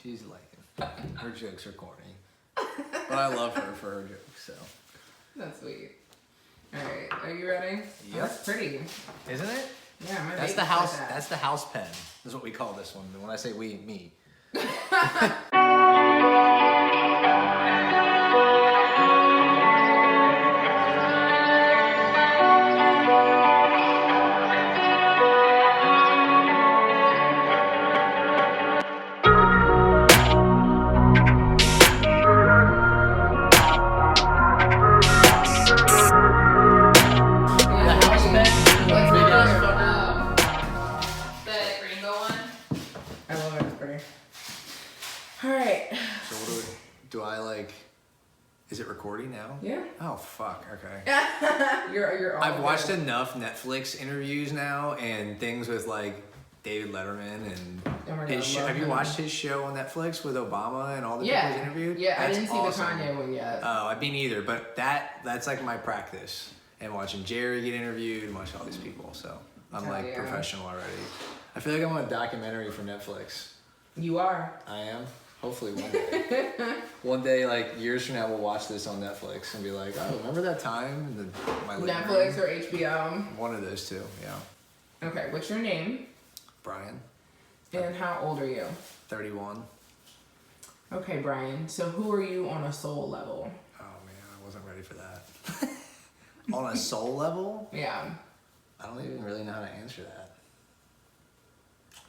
She's like, her jokes are corny. But I love her for her jokes, so. That's sweet. Alright, are you ready? Yep. Oh, that's pretty. Isn't it? Yeah, my That's baby's the house. like that. That's the house pen. Is what we call this one. When I say we, me. Is it recording now? Yeah. Oh fuck. Okay. You're all I've watched good. enough Netflix interviews now and things with like David Letterman and Oh my his God, show. love Have you him. watched his show on Netflix with Obama and all the people he's interviewed? Yeah, I That's didn't see awesome. the Kanye one yet. Oh, I mean either, but that's like my practice. And watching Jerry get interviewed and watching all these people, so I'm Hell like yeah. professional already. I feel like I'm on a documentary for Netflix. You are. I am. Hopefully one day. One day, like years from now, we'll watch this on Netflix and be like, "Oh, remember that time?" In my living Netflix room? or HBO. One of those two. Yeah. Okay, what's your name? Brian, And how old are you? 31. Okay, Brian. So who are you on a soul level? Oh man, I wasn't ready for that. On a soul level, Yeah. I don't even really know how to answer that.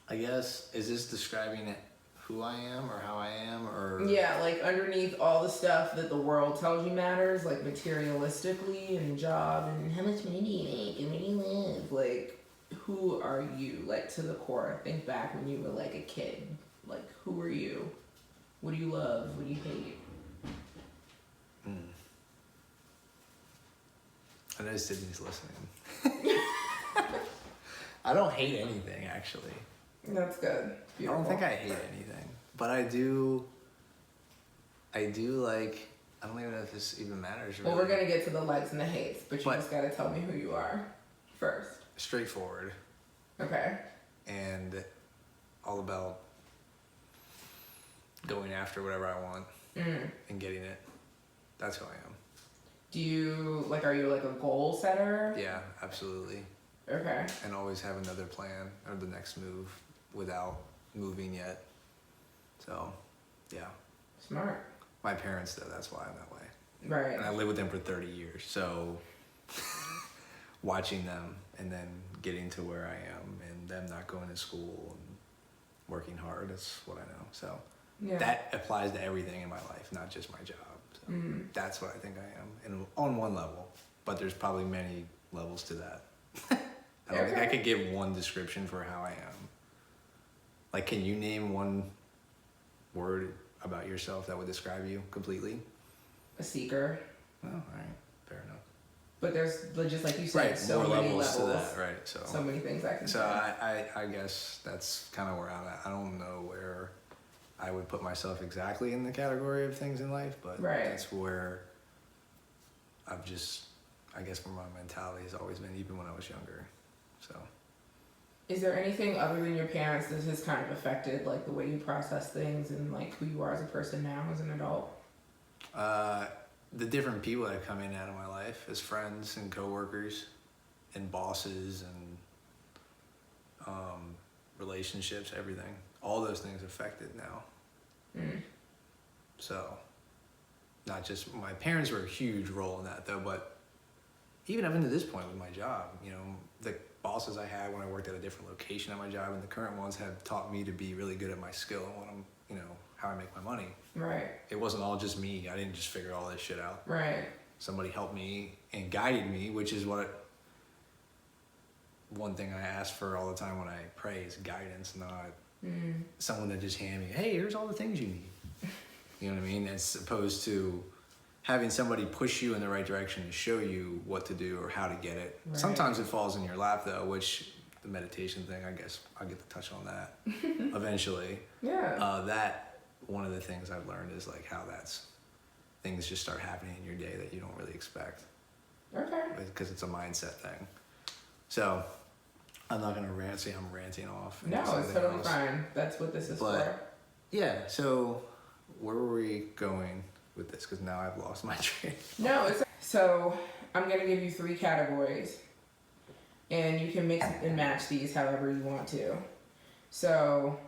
I guess is this describing it? Who I am or how I am or Yeah, like underneath all the stuff that the world tells you matters, like materialistically and job and how much money do you make and where do you live, like who are you, like to the core? Think back when you were like a kid, like who are you? What do you love? What do you hate? I know Sydney's listening. I don't hate anything actually. That's good. Beautiful. I don't think I hate anything, but I do like, I don't even know if this even matters really. Well, we're gonna get to the likes and the hates, but you But- just gotta tell me who you are first. Straightforward Okay. and all about going after whatever I want and getting it. That's who I am. Do you like? Are you like a goal setter? Yeah, absolutely. Okay. And always have another plan or the next move without moving yet. So, yeah. Smart. My parents though, that's why I'm that way. Right. And I lived with them for 30 years, so watching them and then getting to where I am and them not going to school and working hard, that's what I know. So Yeah. that applies to everything in my life, not just my job. So that's what I think I am, and on one level, but there's probably many levels to that. I don't think I could give one description for how I am. Like, can you name one word about yourself that would describe you completely? A seeker. Oh, all right, fair enough. But there's just like you said, Right, so more many levels to levels. that, right? So many things I can So say. I guess that's kind of where I'm at. I don't know where I would put myself exactly in the category of things in life, but Right. that's where I've just, I guess where my mentality has always been, even when I was younger. So. Is there anything other than your parents that has kind of affected like the way you process things and like who you are as a person now as an adult? The different people that come in and out of my life as friends and coworkers and bosses and relationships, everything. All those things affected now. So, not just my parents were a huge role in that though, but even up into this point with my job, you know, the bosses I had when I worked at a different location at my job and the current ones have taught me to be really good at my skill and what I'm, you know, how I make my money. Right. It wasn't all just me. I didn't just figure all this shit out. Right. Somebody helped me and guided me, which is what one thing I ask for all the time when I pray is guidance, not someone that just hand me, hey, here's all the things you need. You know what I mean? As opposed to having somebody push you in the right direction to show you what to do or how to get it. Right. Sometimes it falls in your lap though, which the meditation thing, I guess I'll get to touch on that eventually. Yeah. That one of the things I've learned is like how things just start happening in your day that you don't really expect. Okay. Because it's a mindset thing. So I'm not gonna rant. See, I'm ranting off. No, it's totally fine. That's what this is for. yeah, so where were we going with this? Because now I've lost my train. No, it's so I'm gonna give you 3 categories, and you can mix and match these however you want to. So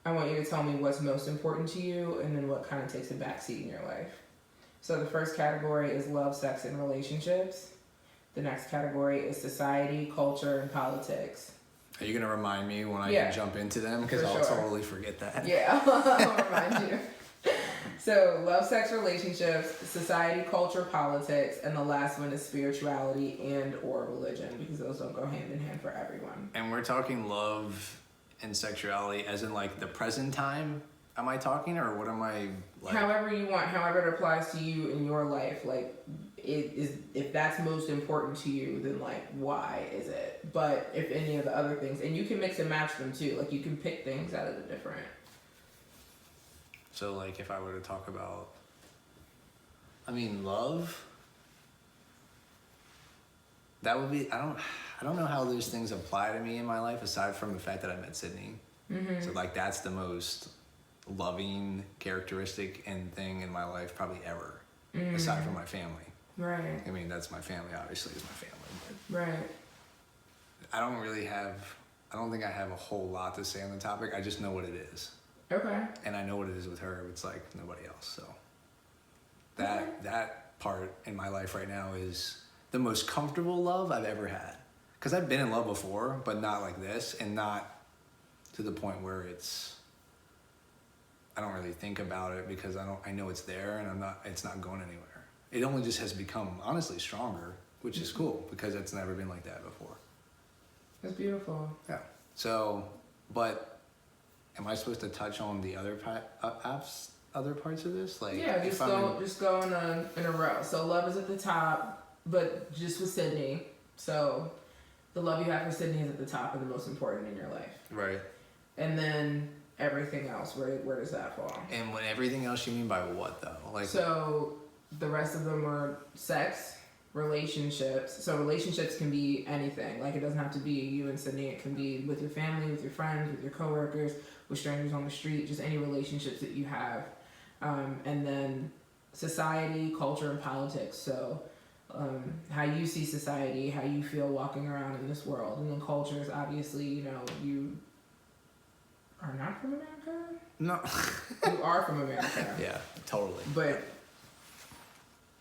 I want you to tell me what's most important to you, and then what kind of takes a backseat in your life. So the first category is love, sex, and relationships. The next category is society, culture, and politics. Are you gonna remind me when I Yeah. can jump into them? Because For I'll sure. totally forget that. Yeah, I'll remind you. So love, sex, relationships, society, culture, politics, and the last one is spirituality and or religion, because those don't go hand in hand for everyone. And we're talking love and sexuality as in like the present time. Am I talking, or what am I like? However you want, however it applies to you in your life, like it is. If that's most important to you, then like why is it? But if any of the other things, and you can mix and match them too. Like you can pick things out of the different. So like if I were to talk about, I mean, love, that would be, I don't know how those things apply to me in my life aside from the fact that I met Sydney. Mm-hmm. So like that's the most loving characteristic and thing in my life probably ever, aside from my family. Right. I mean, that's my family, obviously, is my family. But Right. I don't think I have a whole lot to say on the topic. I just know what it is. Okay. And I know what it is with her. It's like nobody else. So Okay. that part in my life right now is the most comfortable love I've ever had. Because I've been in love before, but not like this, and not to the point where I don't really think about it because I know it's there and it's not going anywhere. It only just has become honestly stronger, which is cool because it's never been like that before. That's beautiful. Yeah. So, but am I supposed to touch on the other other parts of this? Like, Yeah, if just I'm go in a row. So love is at the top, but just with Sydney. So the love you have for Sydney is at the top and the most important in your life. right. And then everything else, where does that fall? And when everything else, you mean by what though? Like, So the rest of them are sex, relationships. So relationships can be anything. Like it doesn't have to be you and Sydney. It can be with your family, with your friends, with your coworkers, with strangers on the street. Just any relationships that you have. And then society, culture, and politics. So how you see society, how you feel walking around in this world, and then culture is obviously you are not from America. no. You are from America. Yeah, totally. But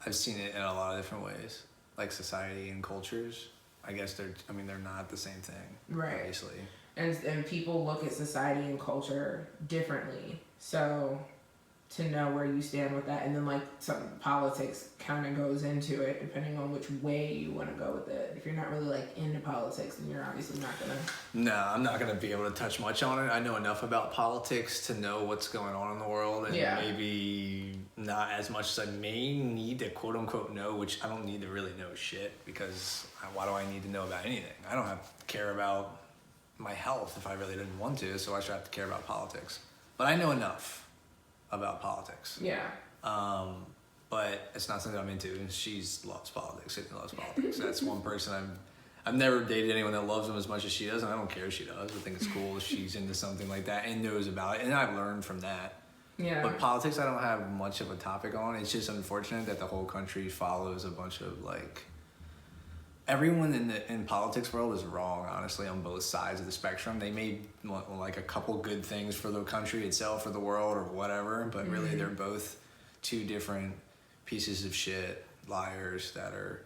I've seen it in a lot of different ways, like society and cultures. I guess they're not the same thing, right. obviously. And people look at society and culture differently. So to know where you stand with that, and then like some politics kind of goes into it depending on which way you want to go with it. If you're not really like into politics, then you're obviously not gonna. No, I'm not going to be able to touch much on it. I know enough about politics to know what's going on in the world, and Yeah. maybe not as much as I may need to quote unquote know, which I don't need to really know shit because why do I need to know about anything? I don't have to care about my health if I really didn't want to, so I should have to care about politics. But I know enough about politics. Yeah. But it's not something I'm into, and she loves politics. Sydney loves politics. That's one person I've never dated anyone that loves them as much as she does, and I don't care if she does. I think it's cool if she's into something like that and knows about it, and I've learned from that. Yeah. But politics, I don't have much of a topic on. It's just unfortunate that the whole country follows a bunch of like. Everyone in politics world is wrong, honestly, on both sides of the spectrum. They may want like a couple good things for the country itself, or the world, or whatever, but really they're both two different pieces of shit, liars that are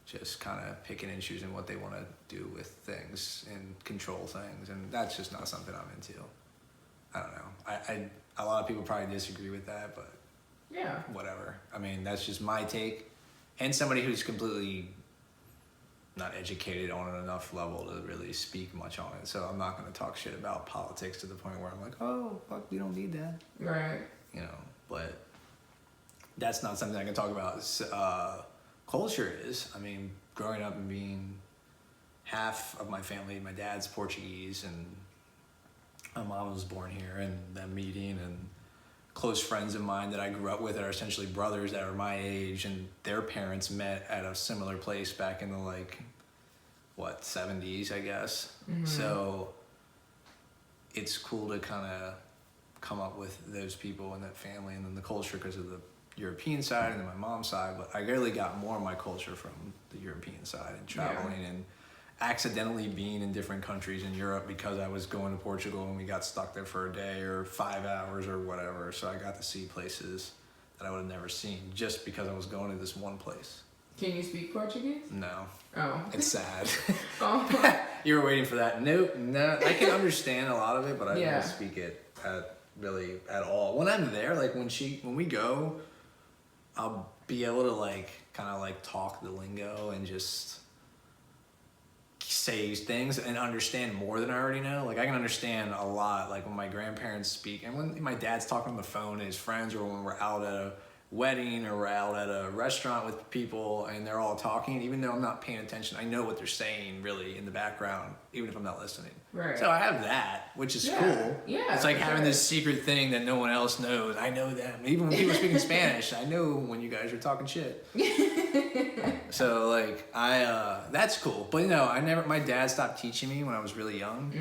just kind of picking and choosing what they want to do with things and control things, and that's just not something I'm into. I don't know. A lot of people probably disagree with that, but Yeah. whatever. I mean, that's just my take, and somebody who's completely not educated on it enough level to really speak much on it. So I'm not going to talk shit about politics to the point where I'm like, oh, fuck, we don't need that. Right. You know, but that's not something I can talk about. Culture is, I mean, growing up and being half of my family, my dad's Portuguese and my mom was born here, and them meeting, and close friends of mine that I grew up with that are essentially brothers that are my age, and their parents met at a similar place back in the 70s, I guess. So it's cool to kind of come up with those people and that family and then the culture because of the European side and then my mom's side. But I really got more of my culture from the European side and traveling and accidentally being in different countries in Europe because I was going to Portugal and we got stuck there for a day or 5 hours or whatever. So I got to see places that I would have never seen just because I was going to this one place. Can you speak Portuguese? No. Oh. It's sad. Oh. You were waiting for that. Nope. No. I can understand a lot of it, but I Yeah. don't speak it really at all. When I'm there, like when we go, I'll be able to like kind of like talk the lingo and just say things and understand more than I already know. Like I can understand a lot, like when my grandparents speak and when my dad's talking on the phone to his friends or when we're out at a wedding or we're out at a restaurant with people and they're all talking, even though I'm not paying attention, I know what they're saying really in the background, even if I'm not listening. Right. So I have that, which is cool. Yeah. It's like having sure. this secret thing that no one else knows. I know them. Even when people are speaking Spanish, I know when you guys are talking shit. So like that's cool. But my dad stopped teaching me when I was really young.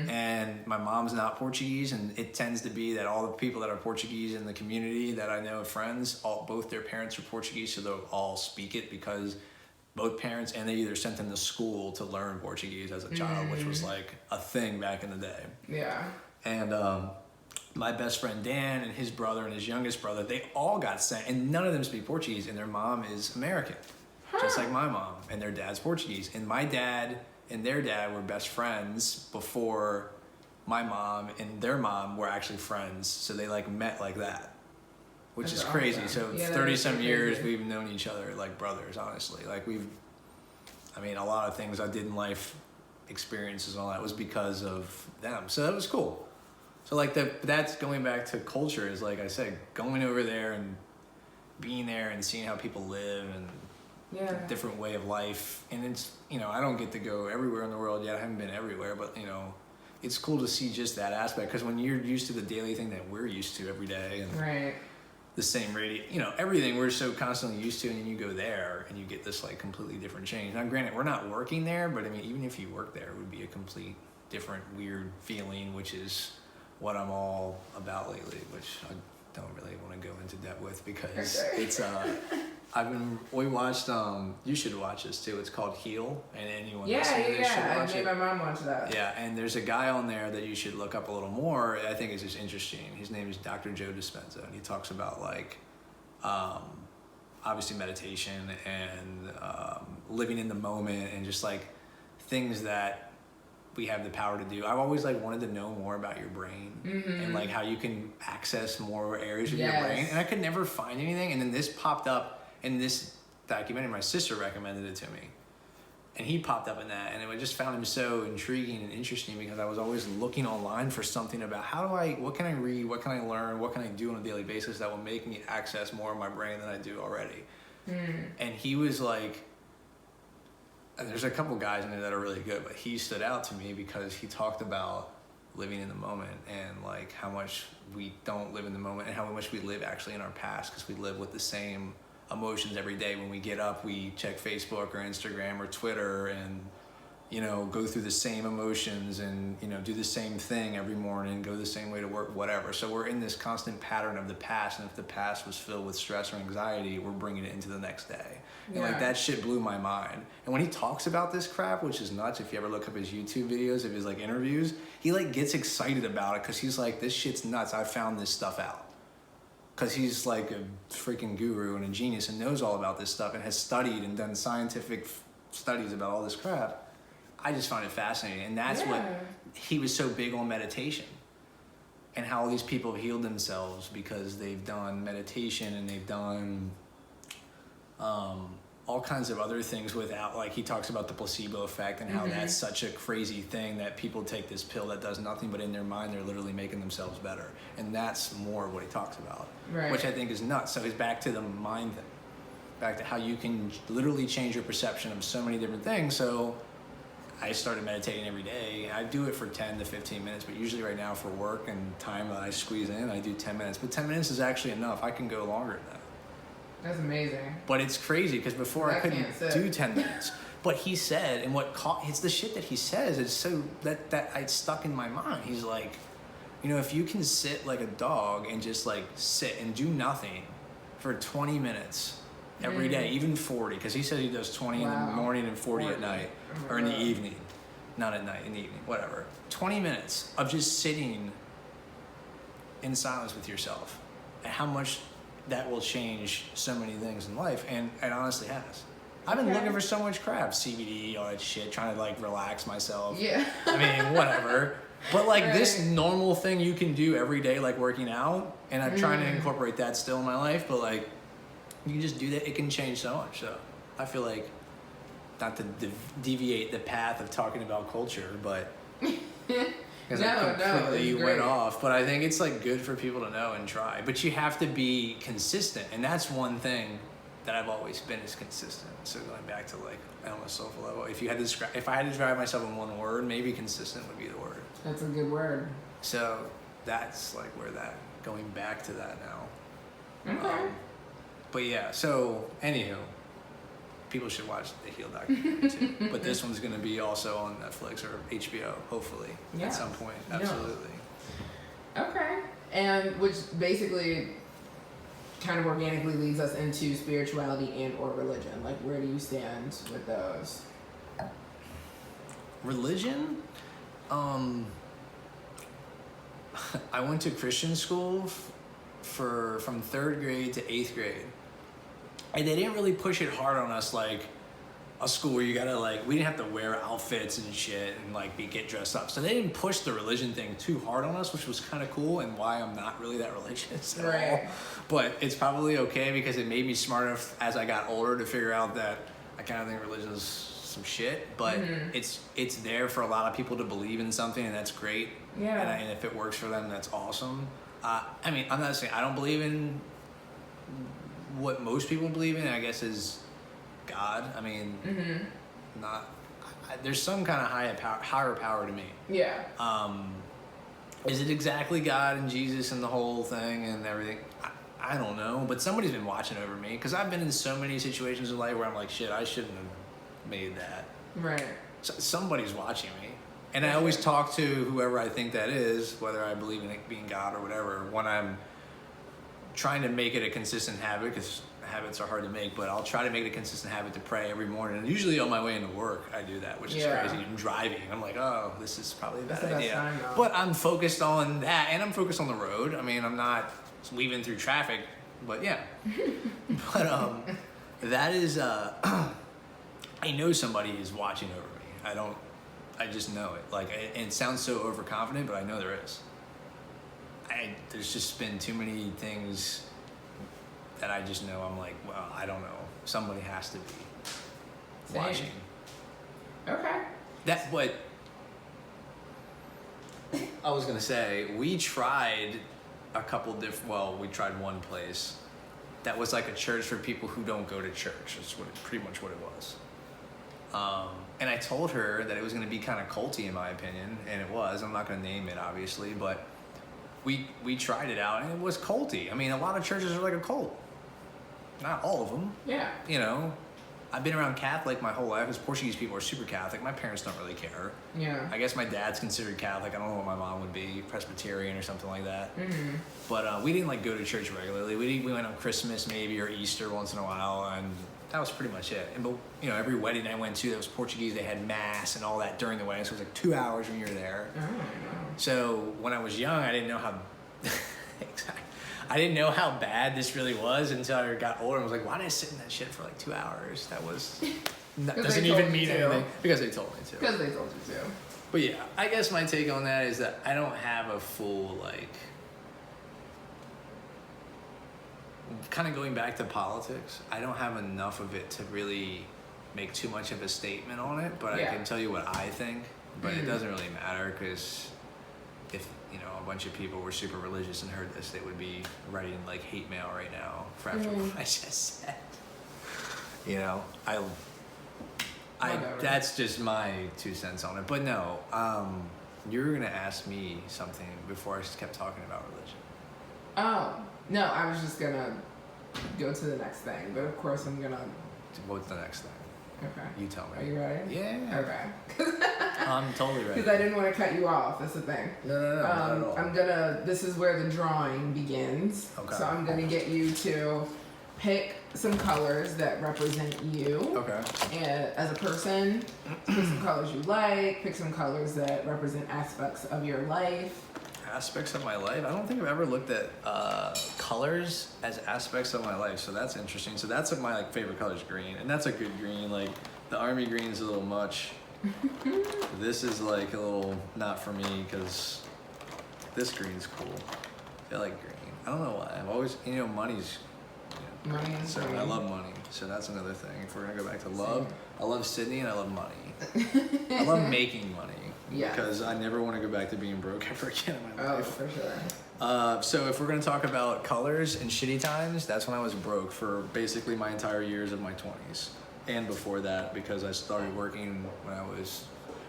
And my mom's not Portuguese, and it tends to be that all the people that are Portuguese in the community that I know of friends, both their parents are Portuguese, so they'll all speak it because both parents, and they either sent them to school to learn Portuguese as a child, which was like a thing back in the day. Yeah. And my best friend Dan and his brother and his youngest brother, they all got sent, and none of them speak Portuguese, and their mom is American, just like my mom, and their dad's Portuguese. And my dad and their dad were best friends before my mom and their mom were actually friends, so they like met like that. Which That's is crazy. awesome. So Yeah, 30-some years crazy. we've known each other like brothers, honestly. Like a lot of things I did in life, experiences and all that was because of them. So that was cool. So like that's going back to culture is like I said, going over there and being there and seeing how people live and different way of life. And it's, I don't get to go everywhere in the world yet. I haven't been everywhere, but it's cool to see just that aspect because when you're used to the daily thing that we're used to every day and Right. the same radio, everything we're so constantly used to, and then you go there and you get this like completely different change. Now, granted, we're not working there, but I mean, even if you work there, it would be a complete different, weird feeling, which is what I'm all about lately, which I don't really want to go into depth with because it's we watched you should watch this too. It's called Heal, and anyone listening to this should I watch made it. my mom watch that. Yeah, and there's a guy on there that you should look up a little more. I think is just interesting. His name is Dr. Joe Dispenza, and he talks about like, obviously meditation and living in the moment and just like things that we have the power to do. I've always like wanted to know more about your brain and like how you can access more areas of your brain, and I could never find anything. And then this popped up in this documentary. My sister recommended it to me. And he popped up in that, and I just found him so intriguing and interesting because I was always looking online for something about what can I read, what can I learn, what can I do on a daily basis that will make me access more of my brain than I do already. And he was like, and there's a couple guys in there that are really good, but he stood out to me because he talked about living in the moment and like how much we don't live in the moment and how much we live actually in our past because we live with the same emotions every day. When we get up, we check Facebook or Instagram or Twitter and go through the same emotions and do the same thing every morning, go the same way to work, whatever. So we're in this constant pattern of the past, and if the past was filled with stress or anxiety, we're bringing it into the next day. And like that shit blew my mind. And when he talks about this crap, which is nuts, if you ever look up his YouTube videos of his like interviews, he like gets excited about it because he's like, this shit's nuts, I found this stuff out. Because he's like a freaking guru and a genius and knows all about this stuff and has studied and done scientific studies about all this crap. I just found it fascinating. And that's what he was so big on meditation and how all these people have healed themselves because they've done meditation and they've done all kinds of other things without, like he talks about the placebo effect and how that's such a crazy thing that people take this pill that does nothing, but in their mind they're literally making themselves better. And that's more of what he talks about, which I think is nuts. So he's back to the mind thing, back to how you can literally change your perception of so many different things. So I started meditating every day. I do it for 10 to 15 minutes, but usually right now for work and time that I squeeze in, I do 10 minutes. But 10 minutes is actually enough. I can go longer than that. That's amazing. But it's crazy because before I couldn't do 10 minutes. But he said, and it's the shit that he says is so that I stuck in my mind. He's like, You know, if you can sit like a dog and just like sit and do nothing for 20 minutes every day, even 40, because he said he does 20 in the morning and 40 at night, or in the evening. Not at night, in the evening, whatever. 20 minutes of just sitting in silence with yourself, and how much that will change so many things in life, and it honestly has. I've been looking for so much crap, CBD, all that shit, trying to like relax myself. Yeah. I mean, whatever. But like this normal thing you can do every day, like working out, and I'm trying to incorporate that still in my life, but like you can just do that, it can change so much. So I feel like, not to deviate the path of talking about culture, but because I completely went off. But I think it's like good for people to know and try. But you have to be consistent, and that's one thing that I've always been, is consistent. So going back to like on a soulful level, if I had to describe myself in one word, maybe consistent would be the word. That's a good word. So that's like where that, going back to that now. Okay. But yeah, so anywho, people should watch the Heal documentary too. But this one's going to be also on Netflix or HBO, hopefully, at some point. Absolutely. Yeah. Okay. And which basically kind of organically leads us into spirituality and or religion. Like, where do you stand with those? Religion? I went to Christian school from 3rd grade to 8th grade. And they didn't really push it hard on us like a school where you gotta like, we didn't have to wear outfits and shit and like get dressed up. So they didn't push the religion thing too hard on us, which was kind of cool, and why I'm not really that religious at all. But it's probably okay because it made me smart enough as I got older to figure out that I kind of think religion is some shit, but it's there for a lot of people to believe in something, and that's great. Yeah. And if it works for them, that's awesome. I mean, I'm not saying I don't believe in what most people believe in, I guess, is God. I mean, there's some kind of higher power to me. Yeah. Is it exactly God and Jesus and the whole thing and everything? I don't know, but somebody's been watching over me, because I've been in so many situations in life where I'm like, shit, I shouldn't have made that. Right. So somebody's watching me. And I always talk to whoever I think that is, whether I believe in it being God or whatever, when I'm trying to make it a consistent habit, because habits are hard to make, but I'll try to make it a consistent habit to pray every morning. And usually on my way into work, I do that, which is crazy. I'm driving. I'm like, oh, this is probably a bad idea. But I'm focused on that, and I'm focused on the road. I mean, I'm not weaving through traffic, but yeah. But that is, I know somebody is watching over me. I just know it. Like, and it sounds so overconfident, but I know there is. There's just been too many things that I just know. I'm like, well, I don't know. Somebody has to be watching. Okay. That, but I was gonna say, we tried a couple different. Well, we tried one place that was like a church for people who don't go to church. That's pretty much what it was. And I told her that it was gonna be kind of culty in my opinion, and it was. I'm not gonna name it, obviously, but we tried it out, and it was culty. I mean, a lot of churches are like a cult. Not all of them. Yeah. You know, I've been around Catholic my whole life, because Portuguese people are super Catholic. My parents don't really care. Yeah. I guess my dad's considered Catholic. I don't know what my mom would be, Presbyterian or something like that. But we didn't like go to church regularly. We went on Christmas maybe, or Easter once in a while, and that was pretty much it. And but you know, every wedding I went to that was Portuguese, they had mass and all that during the wedding, so it was like 2 hours when you were there. Oh, no. So when I was young, I didn't know how I didn't know how bad this really was until I got older and was like, why did I sit in that shit for like 2 hours? That was that doesn't even mean anything. Because they told me to. Because they told you to. But yeah, I guess my take on that is that I don't have a full, like, kind of going back to politics, I don't have enough of it to really make too much of a statement on it, but I can tell you what I think, but it doesn't really matter, because if, you know, a bunch of people were super religious and heard this, they would be writing like hate mail right now for after what I just said. You know, I that's just my 2 cents on it. But no, you were gonna ask me something before I just kept talking about religion. Oh, no, I was just gonna go to the next thing, but of course I'm gonna... What's the next thing? Okay. You tell me. Are you ready? Yeah. Okay. I'm totally ready. Because I didn't want to cut you off. That's the thing. No, not at all. This is where the drawing begins. Okay. So I'm gonna get you to pick some colors that represent you. Okay. And as a person, pick some colors you like, pick some colors that represent aspects of your life. Aspects of my life? I don't think I've ever looked at colors as aspects of my life, so that's interesting. So that's my favorite color is green, and that's a good green. Like the army green is a little much. This is like a little not for me because this green's cool. I like green. I don't know why. I've always, money's. Money and So green. I love money. So that's another thing. If we're gonna go back to love, I love Sydney and I love money. I love making money. Yes. Because I never want to go back to being broke ever again in my Oh, life. for sure. So if we're gonna talk about colors and shitty times, that's when I was broke for basically my entire years of my 20s. And before that, because I started working when I was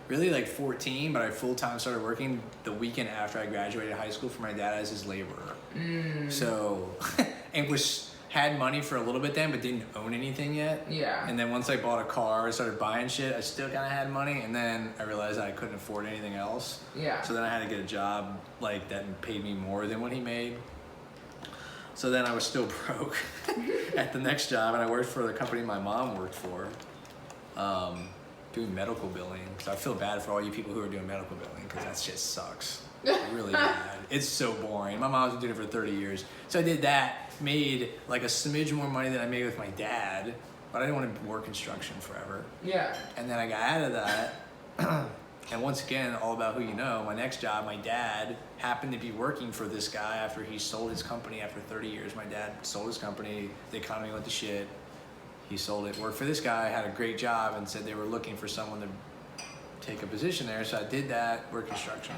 really 14, but I full-time started working the weekend after I graduated high school for my dad as his laborer. So, and had money for a little bit then, but didn't own anything yet. Yeah. And then once I bought a car, I started buying shit, I still kind of had money, and then I realized that I couldn't afford anything else. Yeah. So then I had to get a job that paid me more than what he made. So then I was still broke at the next job, and I worked for the company my mom worked for, doing medical billing. So I feel bad for all you people who are doing medical billing, because that shit sucks. Really bad. It's so boring. My mom's been doing it for 30 years. So I did that, made a smidge more money than I made with my dad, but I didn't want to work construction forever. Yeah. And then I got out of that. And once again, all about who you know. My next job, my dad happened to be working for this guy after he sold his company after 30 years. My dad sold his company. The economy went to shit. He sold it, worked for this guy, had a great job, and said they were looking for someone to take a position there. So I did that, work construction.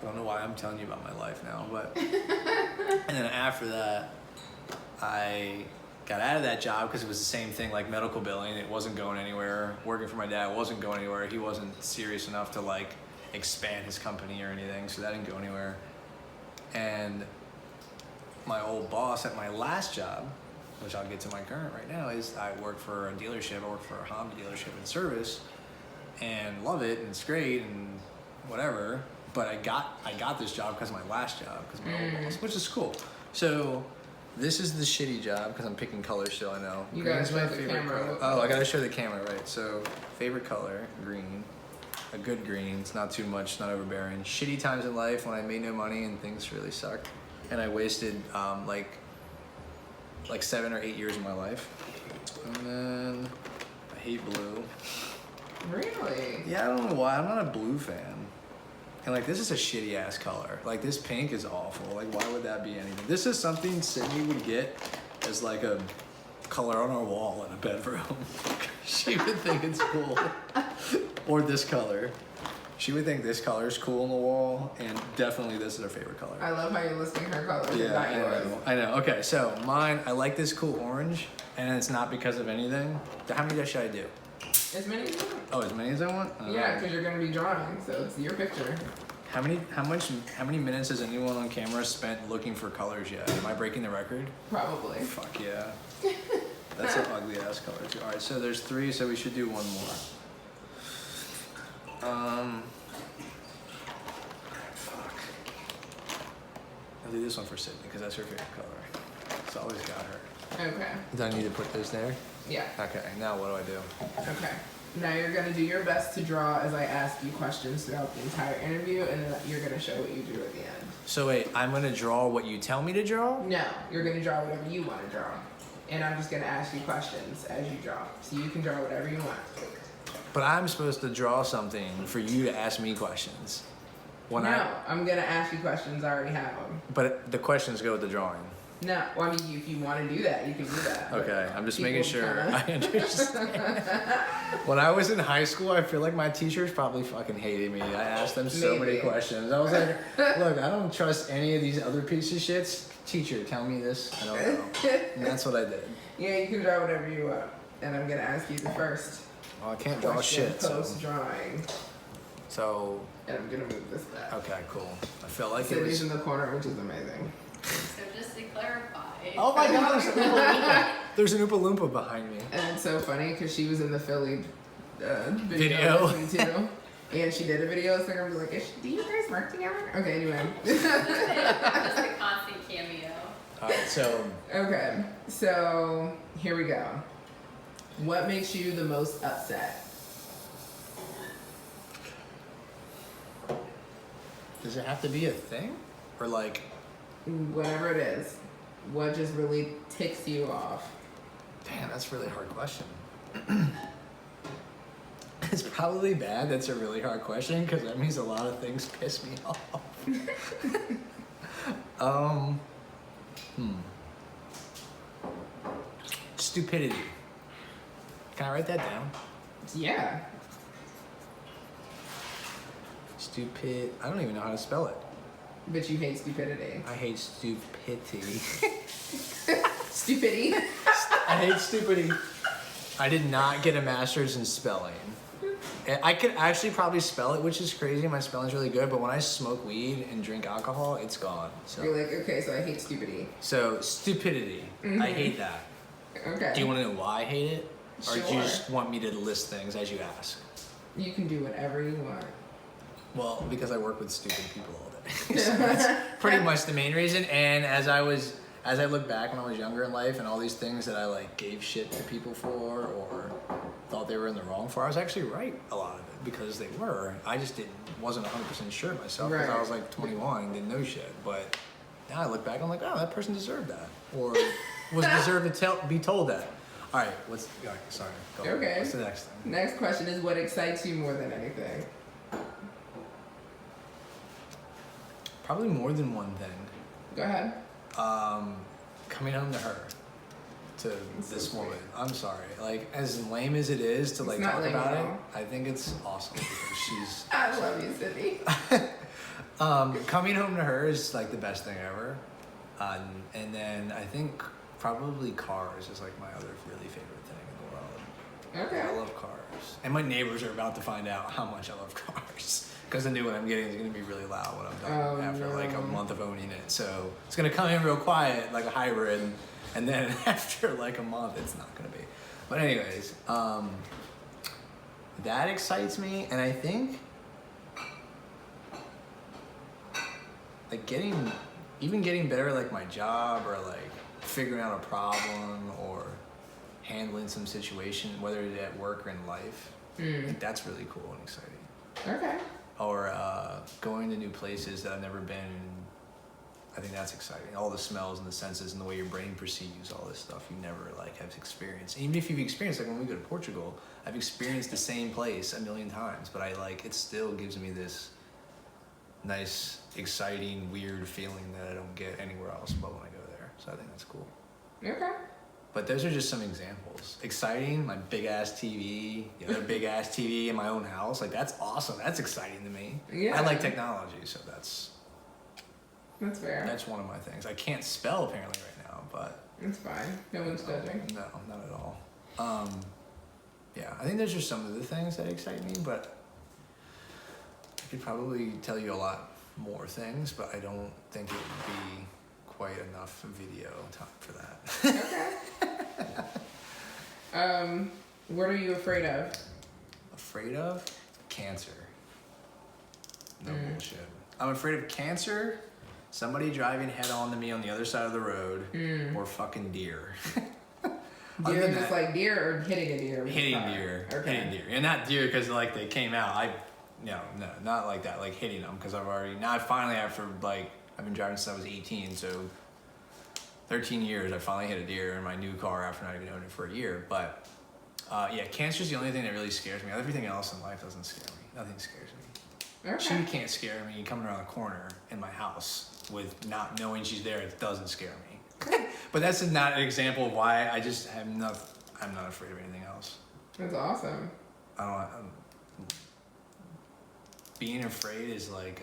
I don't know why I'm telling you about my life now, but. And then after that, I got out of that job because it was the same thing like medical billing. It wasn't going anywhere. Working for my dad wasn't going anywhere. He wasn't serious enough to expand his company or anything, so that didn't go anywhere. And my old boss at my last job, which I'll get to my current right now, is I work for a dealership. I work for a Honda dealership in service and love it, and it's great and whatever. But I got this job because of my last job, because of my old boss, which is cool. So this is the shitty job because I'm picking colors still. I know. You gotta Green's show my the favorite camera. color. Oh, I gotta show the camera, right? So favorite color, green. A good green. It's not too much, not overbearing. Shitty times in life when I made no money and things really sucked, and I wasted like 7 or 8 years of my life. And then I hate blue. Really? Yeah, I don't know why. I'm not a blue fan. And this is a shitty ass color. This pink is awful. Why would that be anything? This is something Sydney would get as a color on our wall in a bedroom. She would think it's cool. Or this color. She would think this color is cool on the wall, and definitely this is her favorite color. I love how you're listing her colors. Yeah, Not yours. I know. Okay, so mine, I like this cool orange, and it's not because of anything. How many should I do? As many as you want. Oh, as many as I want? Yeah, because you're gonna be drawing, so it's your picture. How many minutes has anyone on camera spent looking for colors yet? Am I breaking the record? Probably. Fuck yeah. That's an ugly ass color too. Alright, so there's 3, so we should do one more. Fuck. I'll do this one for Sydney, because that's her favorite color. It's always got her. Okay. Do I need to put those there? Yeah. Okay, now what do I do? Okay. Now you're gonna do your best to draw as I ask you questions throughout the entire interview, and then you're gonna show what you do at the end. So wait, I'm gonna draw what you tell me to draw? No, you're gonna draw whatever you want to draw, and I'm just gonna ask you questions as you draw, so you can draw whatever you want. But I'm supposed to draw something for you to ask me questions. I'm gonna ask you questions. I already have them. But the questions go with the drawing. No, well, I mean, if you want to do that, you can do that. Okay, I'm just People making sure kinda- I understand. When I was in high school, I feel like my teachers probably fucking hated me. I asked them so many Maybe. questions. I was like, look, I don't trust any of these other pieces of shits. Teacher, tell me this. I don't know. And that's what I did. Yeah, you can draw whatever you want, and I'm gonna ask you the first Well, I can't draw question shit. So, post drawing, so, and I'm gonna move this back. okay, cool. I felt like it Sydney's was. in the corner, which is amazing. So just to clarify. Oh my god, there's an Oompa Loompa. There's an Oompa Loompa behind me. And it's so funny because she was in the Philly video Video. with me too. And she did a video, so I'm gonna be like, do you guys work together? Okay, anyway. Just a constant cameo. Alright, so Okay, so here we go. What makes you the most upset? does it have to be a thing? Or like, Whatever it is. What just really ticks you off? damn, that's a really hard question. It's probably bad that's a really hard question because that means a lot of things piss me off. Stupidity. Can I write that down? Yeah. Stupid. I don't even know how to spell it. But you hate stupidity. I hate stupidity. Stupidity. I hate stupidity. I did not get a master's in spelling. I could actually probably spell it, which is crazy. My spelling's really good, but when I smoke weed and drink alcohol, it's gone. So, You're like, okay, so I hate stupidity. so stupidity. I hate that. Okay. Do you want to know why I hate it? Or do you Sure. just want me to list things as you ask? You can do whatever you want. Well, because I work with stupid people all day. So that's pretty much the main reason. And as I look back when I was younger in life and all these things that I like gave shit to people for or thought they were in the wrong for, I was actually right a lot of it because they were. I just wasn't 100% sure myself because I Right. was like 21 and didn't know shit. But now I look back, I'm like, oh, that person deserved that or was deserved to be told that. All right, sorry. Go. Okay. What's the next thing? Next question is, what excites you more than anything? Probably more than one thing. Go ahead. Coming home to her, to That's so this sweet. woman. I'm sorry. Like, as lame as it is to like not talk lame about at it, all. I think it's awesome because she's I love you, Sydney. coming home to her is like the best thing ever. And then I think probably cars is like my other really favorite thing in the world. Okay. I love cars, and my neighbors are about to find out how much I love cars. Because the new one I'm getting is going to be really loud when I'm done Oh, after like a no. month of owning it. So it's going to come in real quiet, like a hybrid, and then after like a month, it's not going to be. But anyways, that excites me, and I think like getting better at like my job or like figuring out a problem or handling some situation, whether it's at work or in life. I think that's really cool and exciting. Okay. Or going to new places that I've never been. I think that's exciting. All the smells and the senses and the way your brain perceives all this stuff you never like have experienced. Even if you've experienced, like when we go to Portugal, I've experienced the same place a million times, but I like it still gives me this nice, exciting, weird feeling that I don't get anywhere else but when I go there. So I think that's cool. Okay. But those are just some examples. Exciting, my big ass TV, the other big ass TV in my own house. Like that's awesome. That's exciting to me. Yeah. I like technology, so that's fair. that's one of my things. I can't spell apparently right now, but It's fine. No one's judging. no, not at all. Yeah, I think those are some of the things that excite me, but I could probably tell you a lot more things, but I don't think it would be quite enough video time for that. Okay. What are you afraid of? Afraid of? Cancer. No bullshit. I'm afraid of cancer, somebody driving head on to me on the other side of the road, or fucking deer. Other Deer than is just that, like deer or hitting a deer? with hitting a car? deer. Okay. Hitting deer. And not deer because like they came out. No, not like that. Like hitting them because now I finally, after like, I've been driving since I was 18, so 13 years, I finally hit a deer in my new car after not even owning it for a year. But yeah, cancer's the only thing that really scares me. Everything else in life doesn't scare me. Nothing scares me. Okay. She can't scare me coming around the corner in my house with not knowing she's there. It doesn't scare me. But that's not an example of why I'm not afraid of anything else. That's awesome. Being afraid is like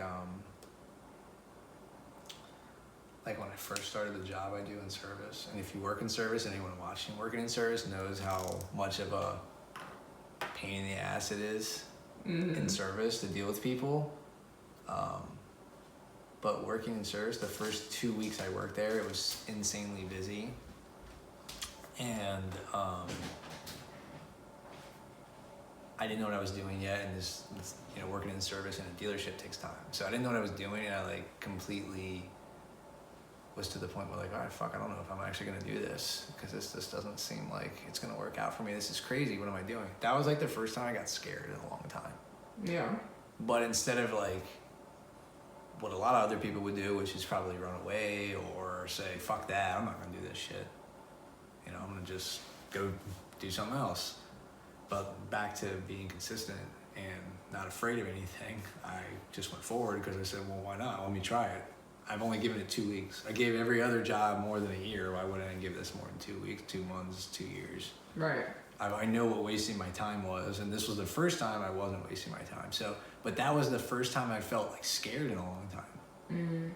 when I first started the job I do in service, and if you work in service, anyone watching working in service knows how much of a pain in the ass it is in service to deal with people. But working in service, the first 2 weeks I worked there, it was insanely busy. And I didn't know what I was doing yet, and this you know, working in service in a dealership takes time. So I didn't know what I was doing, and I like completely was to the point where like, all right, fuck, I don't know if I'm actually gonna do this because this doesn't seem like it's gonna work out for me. This is crazy. What am I doing? That was like the first time I got scared in a long time. Yeah. But instead of like what a lot of other people would do, which is probably run away or say, fuck that, I'm not gonna do this shit. You know, I'm gonna just go do something else. But back to being consistent and not afraid of anything, I just went forward because I said, well, why not? Let me try it. I've only given it 2 weeks. I gave every other job more than a year. Why wouldn't I give this more than 2 weeks, 2 months, 2 years? Right. I know what wasting my time was, and this was the first time I wasn't wasting my time. So, but that was the first time I felt like scared in a long time.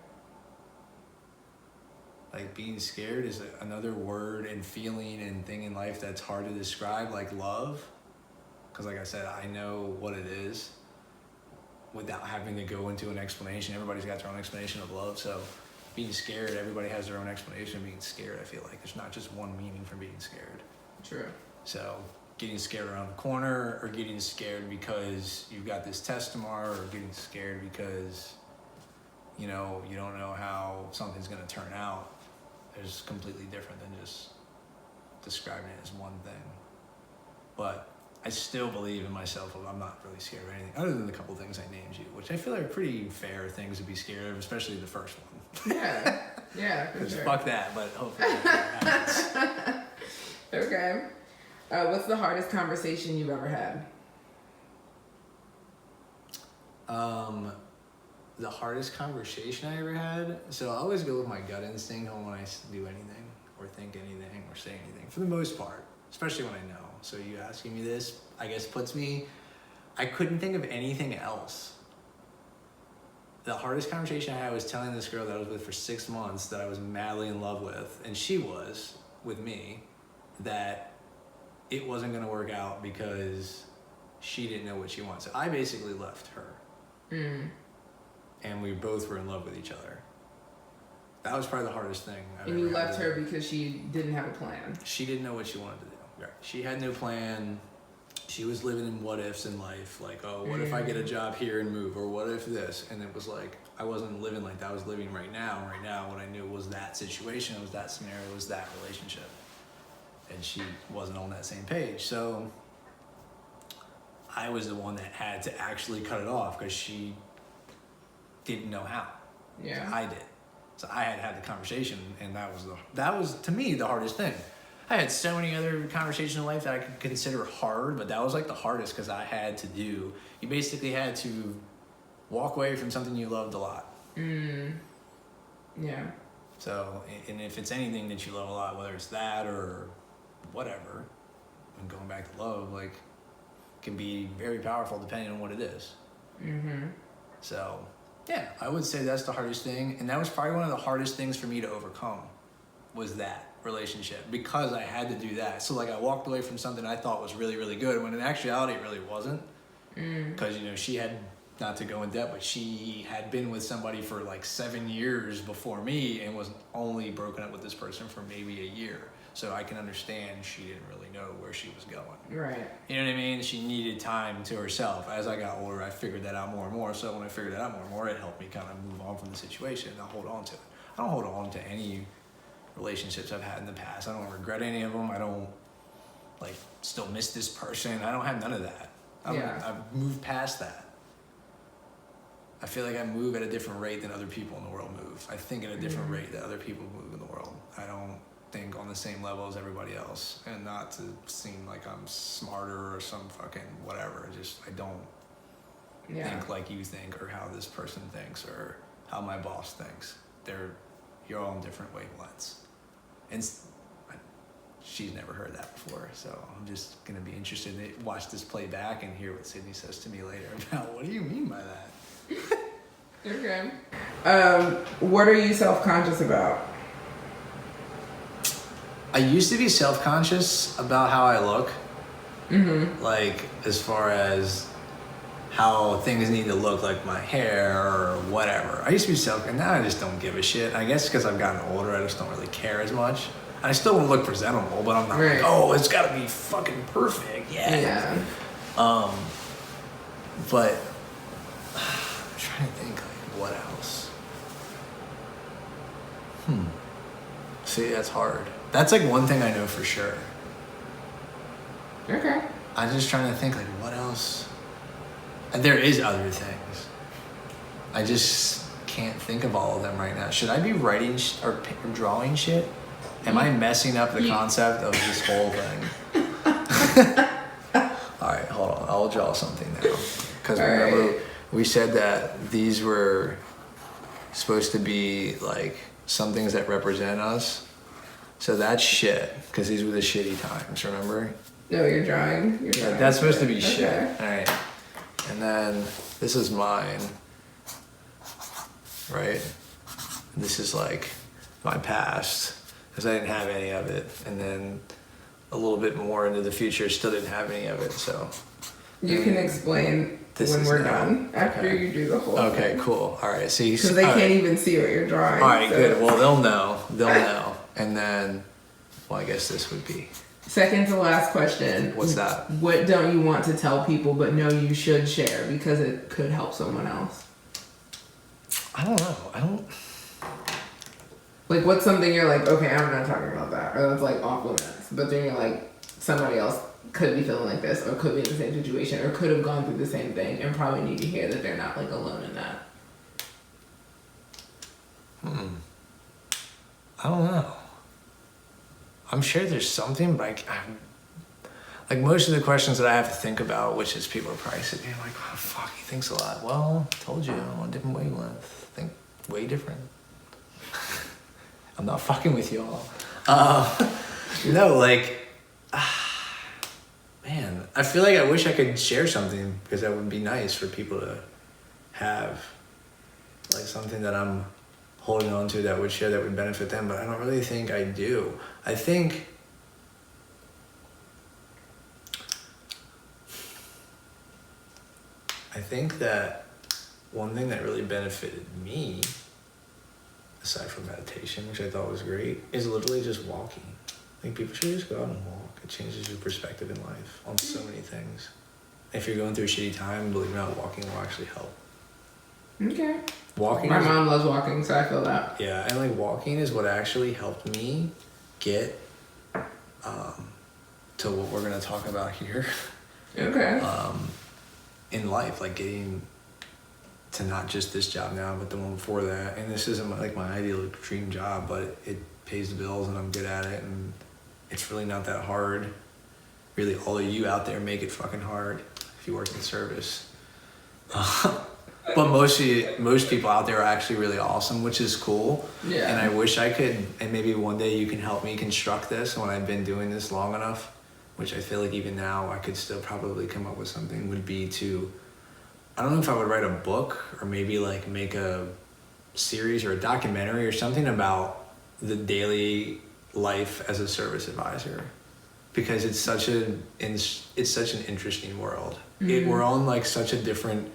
Like being scared is another word and feeling and thing in life that's hard to describe, like love. Because like I said, I know what it is without having to go into an explanation. Everybody's got their own explanation of love. So being scared, everybody has their own explanation of being scared. I feel like there's not just one meaning for being scared. True. So getting scared around the corner, or getting scared because you've got this test tomorrow, or getting scared because, you know, you don't know how something's gonna turn out, is completely different than just describing it as one thing. But I still believe in myself. I'm not really scared of anything other than the couple things I named you, which I feel are pretty fair things to be scared of, especially the first one. Yeah. Yeah, for Because sure. fuck that, but hopefully that happens. Okay. What's the hardest conversation you've ever had? The hardest conversation I ever had, so I always go with my gut instinct when I do anything or think anything or say anything, for the most part, especially when I know. So you asking me this, I guess puts me, I couldn't think of anything else. The hardest conversation I had was telling this girl that I was with for 6 months that I was madly in love with, and she was with me, that it wasn't gonna work out because she didn't know what she wanted. So I basically left her. And we both were in love with each other. That was probably the hardest thing I've And ever you had left to her do. because she didn't have a plan. She didn't know what she wanted to do. Right. She had no plan. She was living in what ifs in life. Like, oh, what if I get a job here and move? Or what if this? And it was like, I wasn't living like that. I was living right now. Right now, what I knew was that situation, was that scenario, was that relationship. And she wasn't on that same page. So I was the one that had to actually cut it off because she didn't know how. Yeah. I did. So I had to have the conversation, and that was to me the hardest thing. I had so many other conversations in life that I could consider hard, but that was like the hardest because I had to do. You basically had to walk away from something you loved a lot. Yeah. So, and if it's anything that you love a lot, whether it's that or whatever, and going back to love, like, can be very powerful depending on what it is. So, yeah, I would say that's the hardest thing, and that was probably one of the hardest things for me to overcome, was that relationship, because I had to do that. So like I walked away from something I thought was really, really good, when in actuality it really wasn't. Because, you know, she had, not to go in depth, but she had been with somebody for like 7 years before me and was only broken up with this person for maybe a year. So I can understand she didn't really know where she was going. Right. You know what I mean? She needed time to herself. As I got older, I figured that out more and more. So when I figured that out more and more, it helped me kind of move on from the situation and not hold on to it. I don't hold on to any relationships I've had in the past. I don't regret any of them. I don't, like, still miss this person. I don't have none of that. I've moved past that. I feel like I move at a different rate than other people in the world move. I think at a different rate that other people move in the world. I don't think on the same level as everybody else, and not to seem like I'm smarter or some fucking whatever. Just, I don't think like you think, or how this person thinks, or how my boss thinks. You're all in different wavelengths, and she's never heard that before. So I'm just gonna be interested to watch this play back and hear what Sydney says to me later about what do you mean by that. Okay. What are you self-conscious about? I used to be self-conscious about how I look. Like, as far as how things need to look, like my hair or whatever. I used to be and now I just don't give a shit. I guess because I've gotten older, I just don't really care as much. I still want to look presentable, but I'm not like, oh, it's got to be fucking perfect. Yeah. But I'm trying to think like what else. See, that's hard. That's like one thing I know for sure. Okay. I'm just trying to think like what else. And there is other things. I just can't think of all of them right now. Should I be writing or drawing shit? Am I messing up the concept of this whole thing? All right, hold on. I'll draw something now. Because remember, we said that these were supposed to be like some things that represent us. So that's shit, because these were the shitty times, remember? No, you're drawing. That's supposed to be shit. Okay. All right. And then this is mine, right? This is like my past, because I didn't have any of it. And then a little bit more into the future, still didn't have any of it, so. You can explain when we're done, after you do the whole thing. Okay, cool. All right, so you Because they can't even see what you're drawing. All right, so. good. Well, they'll know. They'll know. And then, well, I guess this would be. Second to last question. What's that? What don't you want to tell people but know you should share because it could help someone else? I don't know. I don't. Like, what's something you're like, okay, I'm not talking about that, or that's like off limits. But then you're like, somebody else could be feeling like this, or could be in the same situation, or could have gone through the same thing, and probably need to hear that they're not like alone in that. I don't know. I'm sure there's something, but like most of the questions that I have to think about, which is people are probably sitting here like, oh, fuck, he thinks a lot. Well, told you, I'm on a different wavelength. Think way different. I'm not fucking with you all. No, like, man, I feel like I wish I could share something because that would be nice for people to have, like something that I'm holding on to that would share that would benefit them, but I don't really think I do. I think that one thing that really benefited me, aside from meditation, which I thought was great, is literally just walking. I think people should just go out and walk. It changes your perspective in life on so many things. If you're going through a shitty time, believe it or not, walking will actually help. Okay. Walking. My mom loves walking, so I feel that. Yeah, and like walking is what actually helped me get to what we're gonna talk about here. Okay. In life, like getting to not just this job now, but the one before that. And this isn't like my ideal dream job, but it pays the bills and I'm good at it, and it's really not that hard. Really, all of you out there make it fucking hard if you work in service. But most people out there are actually really awesome, which is cool. Yeah. And I wish I could, and maybe one day you can help me construct this when I've been doing this long enough, which I feel like even now I could still probably come up with something, would be to, I don't know if I would write a book or maybe like make a series or a documentary or something about the daily life as a service advisor, because it's such an interesting world. We're on like such a different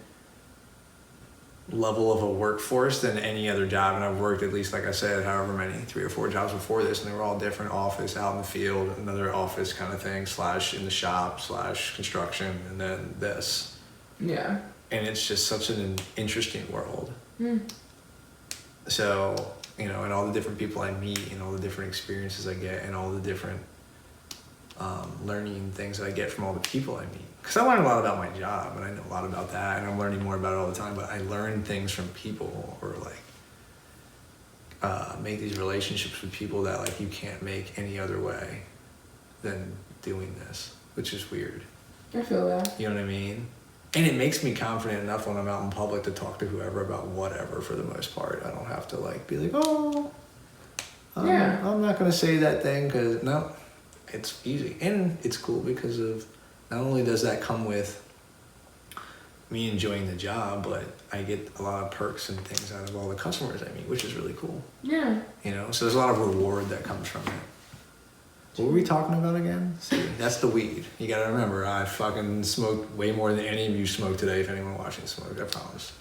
level of a workforce than any other job, and I've worked at least, like I said, however many, 3 or 4 jobs before this, and they were all different. Office, out in the field, another office kind of thing, / in the shop / construction, and then this. Yeah. And it's just such an interesting world. So, you know, and all the different people I meet and all the different experiences I get and all the different learning things that I get from all the people I meet. Because I learn a lot about my job, and I know a lot about that, and I'm learning more about it all the time, but I learn things from people, or like make these relationships with people that like you can't make any other way than doing this, which is weird. I feel that. You know what I mean? And it makes me confident enough when I'm out in public to talk to whoever about whatever for the most part. I don't have to like be like, oh, Yeah. I'm not going to say that thing, because no, it's easy. And it's cool because of, not only does that come with me enjoying the job, but I get a lot of perks and things out of all the customers I meet, which is really cool. Yeah. You know, so there's a lot of reward that comes from it. What were we talking about again? See, that's the weed. You gotta remember, I fucking smoked way more than any of you smoked today, if anyone watching smoked, I promise.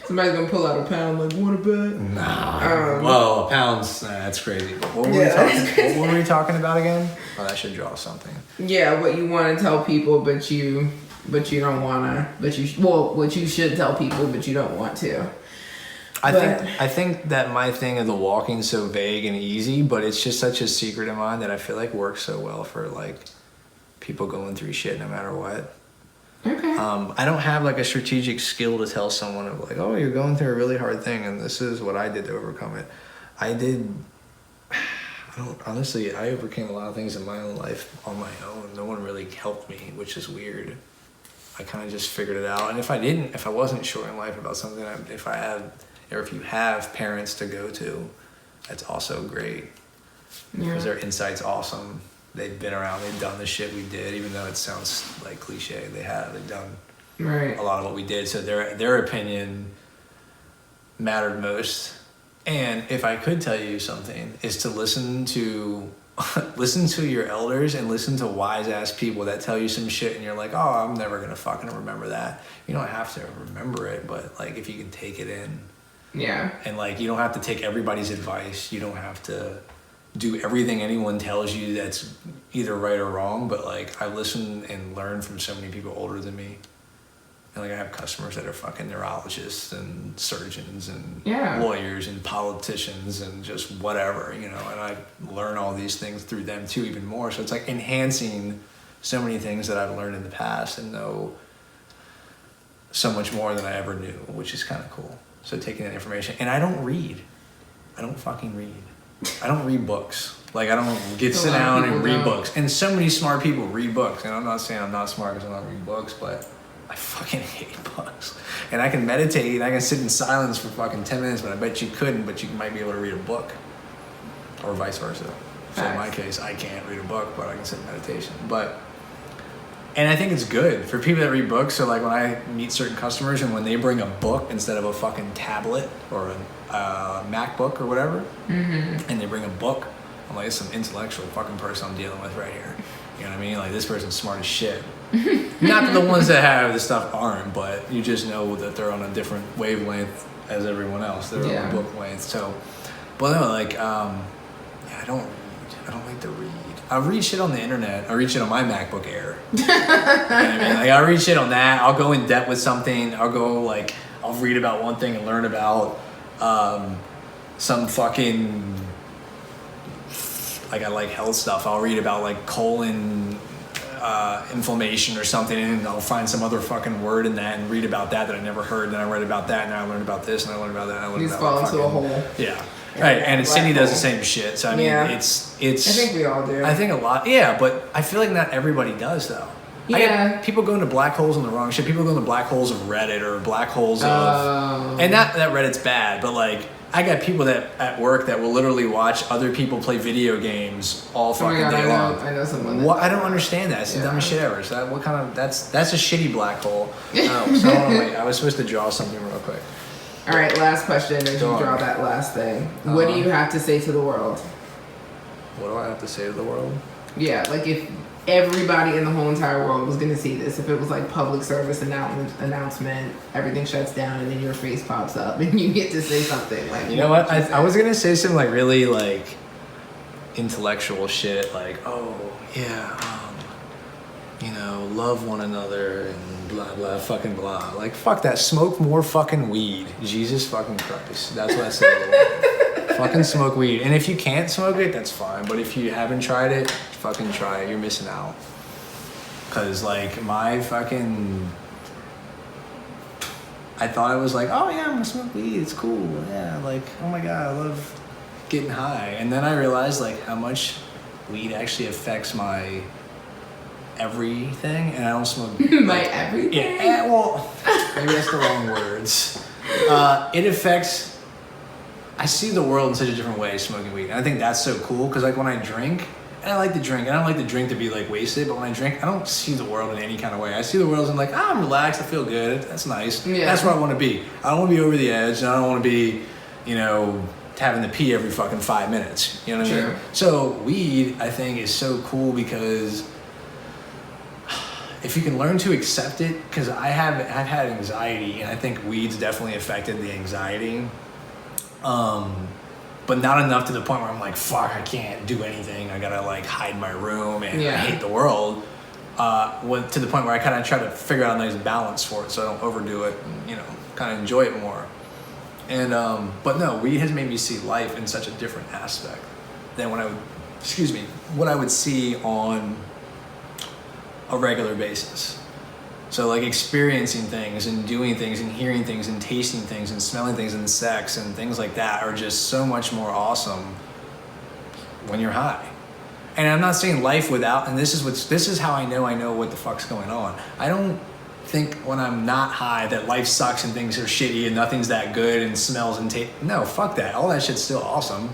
Somebody's gonna pull out a pound like, want a bet? Nah. Well, a pound's that's crazy. What were we talking about again? Oh, I should draw something. Yeah, what you want to tell people, but you don't wanna. What you should tell people, but you don't want to. I think that my thing of the walking's so vague and easy, but it's just such a secret of mine that I feel like works so well for like people going through shit no matter what. Okay. I don't have like a strategic skill to tell someone of like, oh, you're going through a really hard thing and this is what I did to overcome it. I overcame a lot of things in my own life on my own. No one really helped me, which is weird. I kind of just figured it out. And if I wasn't sure in life about something, if you have parents to go to, that's also great. Because their insight's awesome. They've been around, they've done the shit we did, even though it sounds like cliche. They've done a lot of what we did. So their opinion mattered most. And if I could tell you something, is to listen to your elders and listen to wise ass people that tell you some shit and you're like, oh, I'm never gonna fucking remember that. You don't have to remember it, but like if you can take it in. Yeah. And like you don't have to take everybody's advice. You don't have to do everything anyone tells you that's either right or wrong, but like I listen and learn from so many people older than me. And like I have customers that are fucking neurologists and surgeons and lawyers and politicians and just whatever, you know, and I learn all these things through them too, even more. So it's like enhancing so many things that I've learned in the past and know so much more than I ever knew, which is kind of cool. So taking that information, and I don't fucking read. I don't read books. Like I don't sit down and read books. And so many smart people read books. And I'm not saying I'm not smart because I don't read books, but I fucking hate books. And I can meditate and I can sit in silence for fucking 10 minutes, but I bet you couldn't, but you might be able to read a book. Or vice versa. So in my case, I can't read a book, but I can sit in meditation. And I think it's good for people that read books. So like when I meet certain customers and when they bring a book instead of a fucking tablet or a MacBook or whatever, and they bring a book, I'm like, it's some intellectual fucking person I'm dealing with right here. You know what I mean? Like this person's smart as shit. Not that the ones that have this stuff aren't, but you just know that they're on a different wavelength as everyone else. They're on a book length. So, but no, like, I don't like to read. I read shit on the internet. I read shit on my MacBook Air. You know what I mean? Like I read shit on that. I'll go in depth with something. I'll read about one thing and learn about some fucking, like I like health stuff. I'll read about like colon inflammation or something, and I'll find some other fucking word in that and read about that I never heard. Then I read about that, and I learned about this, and I learned about that. And I learned about fall into a hole. Yeah. Right, and Cindy does the same shit. So I mean, it's. I think we all do. I think a lot, but I feel like not everybody does though. Yeah. People go into black holes on the wrong shit. People go into black holes of Reddit or black holes of, and not that Reddit's bad, but like I got people that at work that will literally watch other people play video games all fucking day long. I know someone. I don't understand that. It's the dumbest shit ever. So that's a shitty black hole. So wait, I was supposed to draw something real quick. All right, last question as you draw that last thing. What do you have to say to the world? What do I have to say to the world? Yeah, like if everybody in the whole entire world was going to see this, if it was like public service announcement, everything shuts down and then your face pops up and you get to say something. Like, you know what? I was going to say some like really like intellectual shit like, oh, yeah, you know, love one another and blah, blah, fucking blah. Like, fuck that. Smoke more fucking weed. Jesus fucking Christ. That's what I say. Fucking smoke weed. And if you can't smoke it, that's fine. But if you haven't tried it, fucking try it. You're missing out. Because, like, my fucking... I thought it was like, oh, yeah, I'm going to smoke weed. It's cool. Yeah, like, oh, my God, I love getting high. And then I realized, like, how much weed actually affects my everything. And I don't smoke... my everything? Yeah, well, maybe that's the wrong words. It affects... I see the world in such a different way smoking weed. And I think that's so cool because like when I drink, and I like to drink, and I don't like the drink to be like wasted, but when I drink, I don't see the world in any kind of way. I see the world as like, I'm relaxed, I feel good, that's nice. Yeah. That's where I want to be. I don't want to be over the edge, and I don't want to be, you know, having to pee every fucking 5 minutes. You know what I mean? So weed, I think, is so cool because if you can learn to accept it, because I've had anxiety, and I think weed's definitely affected the anxiety. But not enough to the point where I'm like, fuck, I can't do anything. I gotta like hide in my room and I hate the world. To the point where I kind of try to figure out a nice balance for it, so I don't overdo it and, you know, kind of enjoy it more. And but no, weed has made me see life in such a different aspect than what I would see on a regular basis. So like experiencing things and doing things and hearing things and tasting things and smelling things and sex and things like that are just so much more awesome when you're high. And I'm not saying life without, and this is how I know what the fuck's going on. I don't think when I'm not high that life sucks and things are shitty and nothing's that good and smells and taste. No, fuck that. All that shit's still awesome.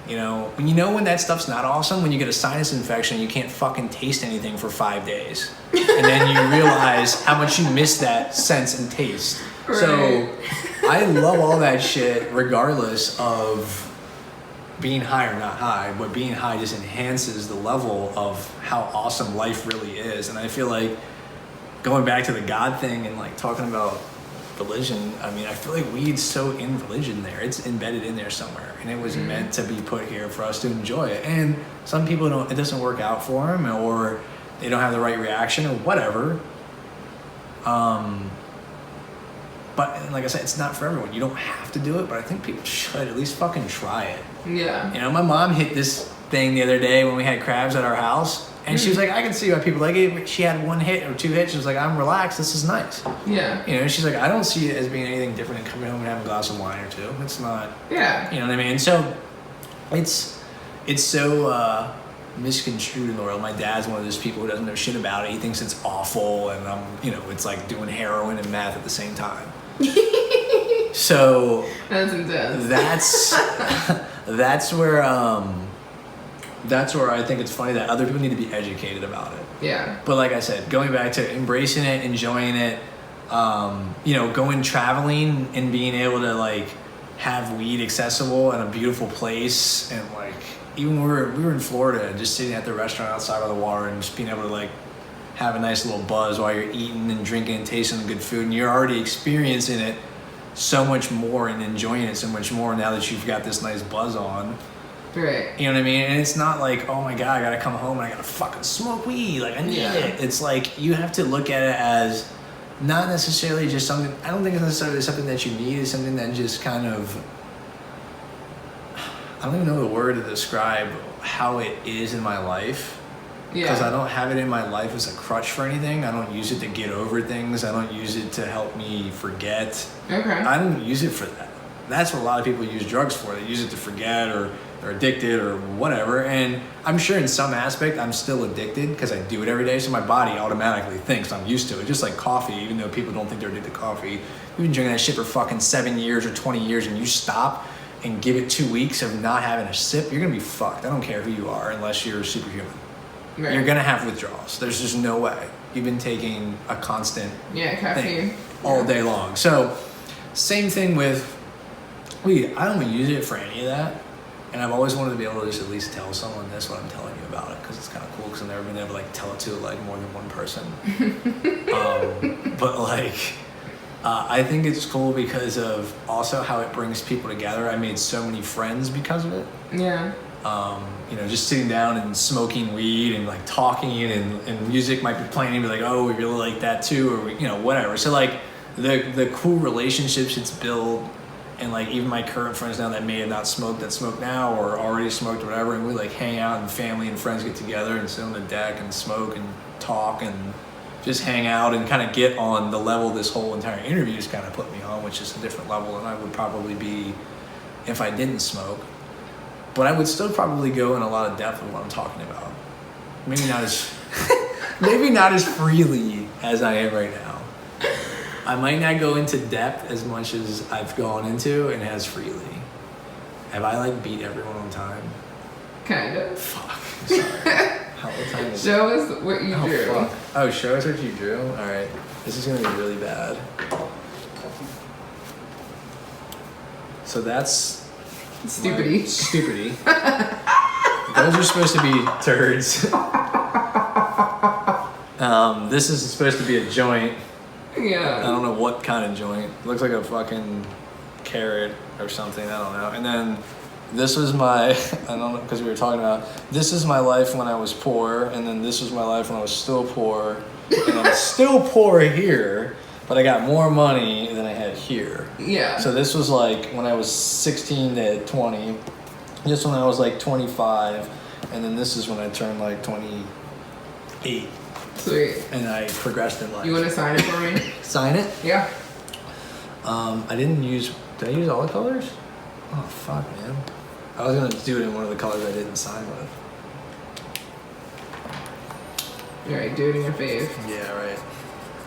You know, when that stuff's not awesome, when you get a sinus infection, you can't fucking taste anything for 5 days. And then you realize how much you miss that sense and taste. Right. So I love all that shit regardless of being high or not high, but being high just enhances the level of how awesome life really is. And I feel like going back to the God thing and like talking about religion, I mean, I feel like weed's so in religion there. It's embedded in there somewhere, and it was meant to be put here for us to enjoy it. And some people don't, it doesn't work out for them, or they don't have the right reaction or whatever. But like I said, it's not for everyone. You don't have to do it, but I think people should at least fucking try it. Yeah. You know, my mom hit this thing the other day when we had crabs at our house. And she was like, I can see why people like it. She had 1 hit or 2 hits. She was like, I'm relaxed. This is nice. Yeah. You know, she's like, I don't see it as being anything different than coming home and having a glass of wine or two. It's not. Yeah. You know what I mean? So it's so misconstrued in the world. My dad's one of those people who doesn't know shit about it. He thinks it's awful, and it's like doing heroin and meth at the same time. So that's intense. That's where I think it's funny that other people need to be educated about it. Yeah. But like I said, going back to embracing it, enjoying it, going traveling and being able to like have weed accessible in a beautiful place, and like even we were in Florida, just sitting at the restaurant outside by the water and just being able to like have a nice little buzz while you're eating and drinking and tasting the good food, and you're already experiencing it so much more and enjoying it so much more now that you've got this nice buzz on. Right. You know what I mean? And it's not like, oh my God, I gotta come home and I gotta fucking smoke weed. Like, I need it. It's like, you have to look at it as not necessarily just something, I don't think it's necessarily something that you need. It's something that just kind of, I don't even know the word to describe how it is in my life. Because I don't have it in my life as a crutch for anything. I don't use it to get over things. I don't use it to help me forget. Okay. I don't use it for that. That's what a lot of people use drugs for. They use it to forget, or they're addicted or whatever. And I'm sure in some aspect I'm still addicted because I do it every day. So my body automatically thinks I'm used to it. Just like coffee, even though people don't think they're addicted to coffee. You've been drinking that shit for fucking 7 years or 20 years and you stop and give it 2 weeks of not having a sip, you're gonna be fucked. I don't care who you are unless you're superhuman. Right. You're gonna have withdrawals. There's just no way. You've been taking a constant caffeine all day long. So same thing with weed. I don't use it for any of that. And I've always wanted to be able to just at least tell someone this, what I'm telling you about it, because it's kind of cool, because I've never been able to like tell it to like more than one person. But like, I think it's cool because of also how it brings people together. I made so many friends because of it. Yeah. Just sitting down and smoking weed and like talking, and music might be playing and be like, oh, we really like that too, or whatever. So like the cool relationships it's built. And like even my current friends now that may have not smoked that smoke now or already smoked or whatever, and we like hang out and family and friends get together and sit on the deck and smoke and talk and just hang out and kind of get on the level this whole entire interview has kind of put me on, which is a different level than I would probably be if I didn't smoke. But I would still probably go in a lot of depth of what I'm talking about. Maybe not as maybe not as freely as I am right now. I might not go into depth as much as I've gone into and as freely. Have I like beat everyone on time? Kind of. Fuck. I'm sorry. What time is it? Show us what you drew. Fuck. Oh, show us what you drew? Alright. This is gonna be really bad. So that's Stupidity. Stupidity. Those are supposed to be turds. This is supposed to be a joint. I Yeah. don't know what kind of joint. It looks like a fucking carrot or something. I don't know. And then this was my, I don't know, because we were talking about, this is my life when I was poor, and then this was my life when I was still poor, and I'm still poor here, but I got more money than I had here. Yeah. So this was like when I was 16 to 20. This when I was like 25, and then this is when I turned like 28, Sweet. and I progressed in life. You want to sign it for me? Sign it? Yeah. I didn't use. Did I use all the colors? Oh fuck, man! I was gonna do it in one of the colors I didn't sign with. All right, do it in your fave. Yeah, right.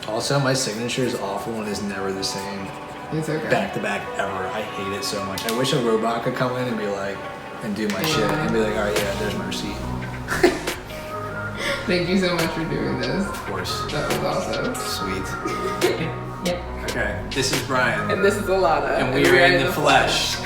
Also, my signature is awful and is never the same It's okay. back to back ever. I hate it so much. I wish a robot could come in and be like, and do my shit and be like, all right, yeah, there's my receipt. Thank you so much for doing this. Of course. That was awesome. Sweet. Yep. Okay, this is Brian, And this is Alana. and we are in the flesh.